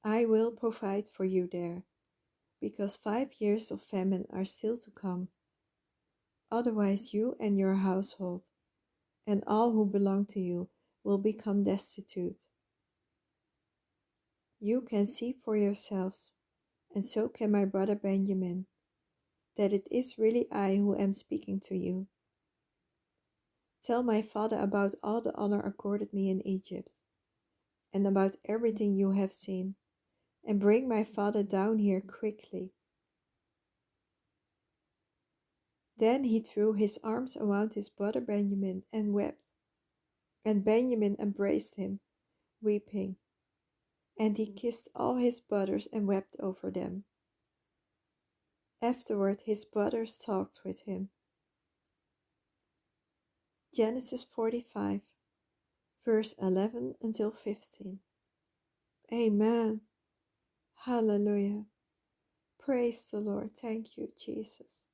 I will provide for you there, because 5 years of famine are still to come. Otherwise, you and your household, and all who belong to you, will become destitute. You can see for yourselves, and so can my brother Benjamin, that it is really I who am speaking to you. Tell my father about all the honor accorded me in Egypt, and about everything you have seen, and bring my father down here quickly." Then he threw his arms around his brother Benjamin and wept, and Benjamin embraced him, weeping, and he kissed all his brothers and wept over them. Afterward his brothers talked with him. Genesis 45, verse 11 until 15. Amen. Hallelujah. Praise the Lord. Thank you, Jesus.